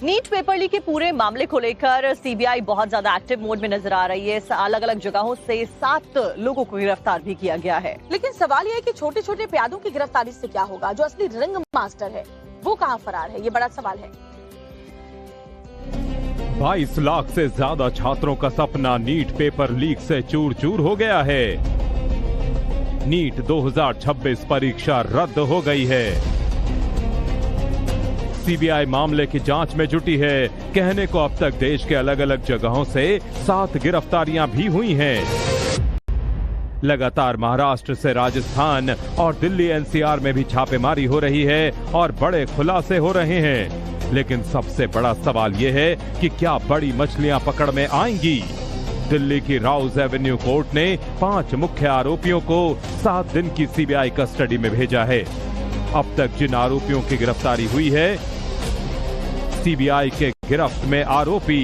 NEET paper leak के पूरे मामले को लेकर सीबीआई बहुत ज्यादा एक्टिव मोड में नजर आ रही है। अलग अलग जगहों से 7 लोगों को गिरफ्तार भी किया गया है। लेकिन सवाल यह है कि छोटे छोटे प्यादों की गिरफ्तारी से क्या होगा? जो असली रिंग मास्टर है वो कहां फरार है, ये बड़ा सवाल है। 22 लाख से ज्यादा छात्रों का सपना नीट पेपर लीक से चूर चूर हो गया है। नीट 2026 परीक्षा रद्द हो गई है। सीबीआई मामले की जांच में जुटी है। कहने को अब तक देश के अलग अलग जगहों से 7 गिरफ्तारियां भी हुई हैं। लगातार महाराष्ट्र से राजस्थान और दिल्ली एनसीआर में भी छापेमारी हो रही है और बड़े खुलासे हो रहे हैं। लेकिन सबसे बड़ा सवाल यह है कि क्या बड़ी मछलियां पकड़ में आएंगी? दिल्ली की राउज एवेन्यू कोर्ट ने 5 मुख्य आरोपियों को 7 दिन की सीबीआई कस्टडी में भेजा है। अब तक जिन आरोपियों की गिरफ्तारी हुई है, सीबीआई के गिरफ्त में आरोपी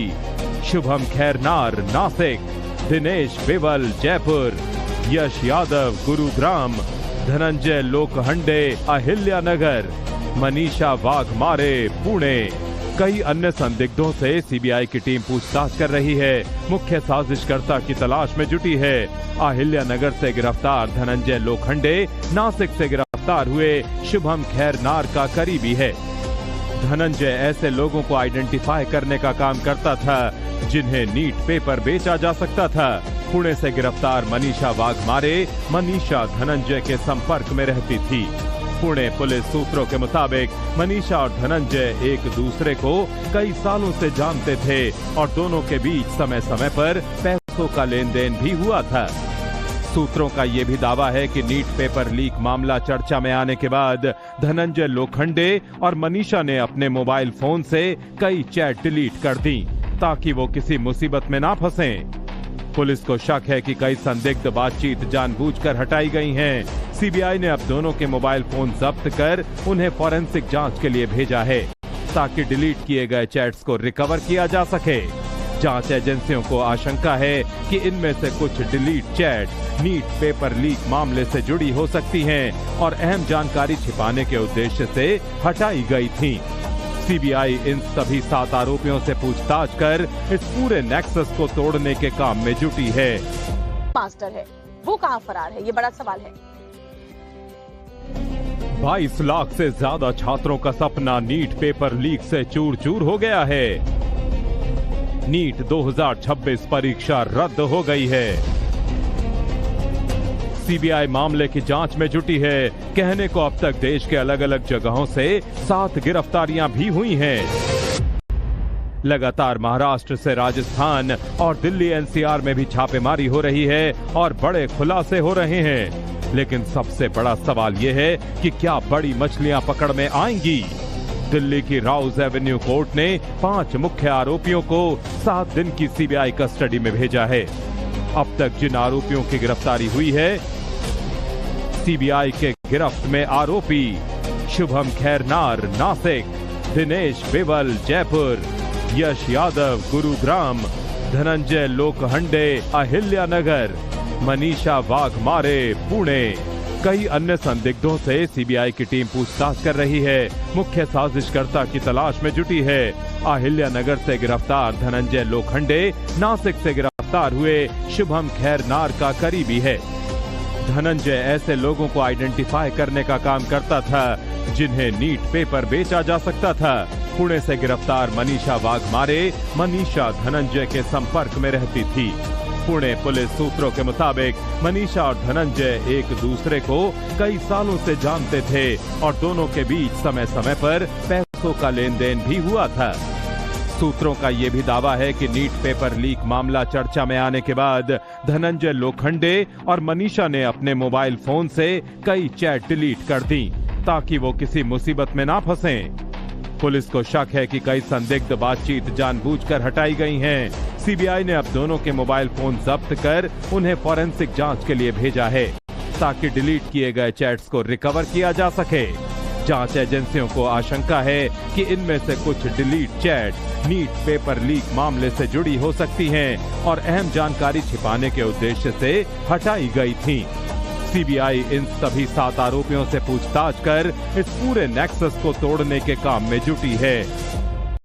शुभम खैरनार नासिक, दिनेश बिवल जयपुर, यश यादव गुरुग्राम, धनंजय लोखंडे अहिल्यानगर, मनीषा वाघमारे पुणे। कई अन्य संदिग्धों से सीबीआई की टीम पूछताछ कर रही है। मुख्य साजिशकर्ता की तलाश में जुटी है। अहिल्यानगर से गिरफ्तार धनंजय लोखंडे नासिक से गिरफ्तार हुए शुभम खैरनार का करीबी है। धनंजय ऐसे लोगों को आइडेंटिफाई करने का काम करता था जिन्हें नीट पेपर बेचा जा सकता था। पुणे से गिरफ्तार मनीषा वाघमारे मनीषा धनंजय के संपर्क में रहती थी। पुणे पुलिस सूत्रों के मुताबिक मनीषा और धनंजय एक दूसरे को कई सालों से जानते थे और दोनों के बीच समय समय पर पैसों का लेन देन भी हुआ था। सूत्रों का यह भी दावा है कि नीट पेपर लीक मामला चर्चा में आने के बाद धनंजय लोखंडे और मनीषा ने अपने मोबाइल फोन से कई चैट डिलीट कर दी ताकि वो किसी मुसीबत में ना फंसें। पुलिस को शक है कि कई संदिग्ध बातचीत जानबूझकर हटाई गई हैं। सीबीआई ने अब दोनों के मोबाइल फोन जब्त कर उन्हें फॉरेंसिक जांच के लिए भेजा है ताकि डिलीट किए गए चैट्स को रिकवर किया जा सके। जांच एजेंसियों को आशंका है कि इनमें से कुछ delete chat NEET paper leak मामले से जुड़ी हो सकती हैं और अहम जानकारी छिपाने के उद्देश्य से हटाई गई थी। सीबीआई इन सभी 7 आरोपियों से पूछताछ कर इस पूरे नेक्सस को तोड़ने के काम में जुटी है। मास्टर है वो कहां फरार है, ये बड़ा सवाल है। 22 लाख से ज्यादा छात्रों का सपना नीट पेपर लीक से चूर चूर हो गया है। नीट 2026 परीक्षा रद्द हो गई है। सीबीआई मामले की जांच में जुटी है। कहने को अब तक देश के अलग अलग जगहों से 7 गिरफ्तारियां भी हुई हैं। लगातार महाराष्ट्र से राजस्थान और दिल्ली एनसीआर में भी छापेमारी हो रही है और बड़े खुलासे हो रहे हैं। लेकिन सबसे बड़ा सवाल यह है कि क्या बड़ी मछलियां पकड़ में आएंगी? दिल्ली की राउज एवेन्यू कोर्ट ने 5 मुख्य आरोपियों को 7 दिन की सीबीआई कस्टडी में भेजा है। अब तक जिन आरोपियों की गिरफ्तारी हुई है, सीबीआई के गिरफ्त में आरोपी शुभम खैरनार नासिक, दिनेश बिवल जयपुर, यश यादव गुरुग्राम, धनंजय लोखंडे अहिल्यानगर, मनीषा वाघमारे पुणे। कई अन्य संदिग्धों से सीबीआई की टीम पूछताछ कर रही है। मुख्य साजिशकर्ता की तलाश में जुटी है। अहिल्यानगर से गिरफ्तार धनंजय लोखंडे नासिक से गिरफ्तार हुए शुभम खैरनार का करीबी है। धनंजय ऐसे लोगों को आइडेंटिफाई करने का काम करता था जिन्हें नीट पेपर बेचा जा सकता था। पुणे से गिरफ्तार मनीषा वाघमारे मनीषा धनंजय के संपर्क में रहती थी। पुणे पुलिस सूत्रों के मुताबिक मनीषा और धनंजय एक दूसरे को कई सालों से जानते थे और दोनों के बीच समय समय पर पैसों का लेन देन भी हुआ था। सूत्रों का यह भी दावा है कि नीट पेपर लीक मामला चर्चा में आने के बाद धनंजय लोखंडे और मनीषा ने अपने मोबाइल फोन से कई चैट डिलीट कर दी ताकि वो किसी मुसीबत में ना फंसें। पुलिस को शक है कि कई संदिग्ध बातचीत जानबूझकर हटाई गई हैं। सीबीआई ने अब दोनों के मोबाइल फोन जब्त कर उन्हें फॉरेंसिक जांच के लिए भेजा है ताकि डिलीट किए गए चैट्स को रिकवर किया जा सके। जांच एजेंसियों को आशंका है कि इनमें से कुछ delete chat NEET paper leak मामले से जुड़ी हो सकती हैं और अहम जानकारी छिपाने के उद्देश्य से हटाई गई थी। सीबीआई इन सभी 7 आरोपियों से पूछताछ कर इस पूरे नेक्सस को तोड़ने के काम में जुटी है।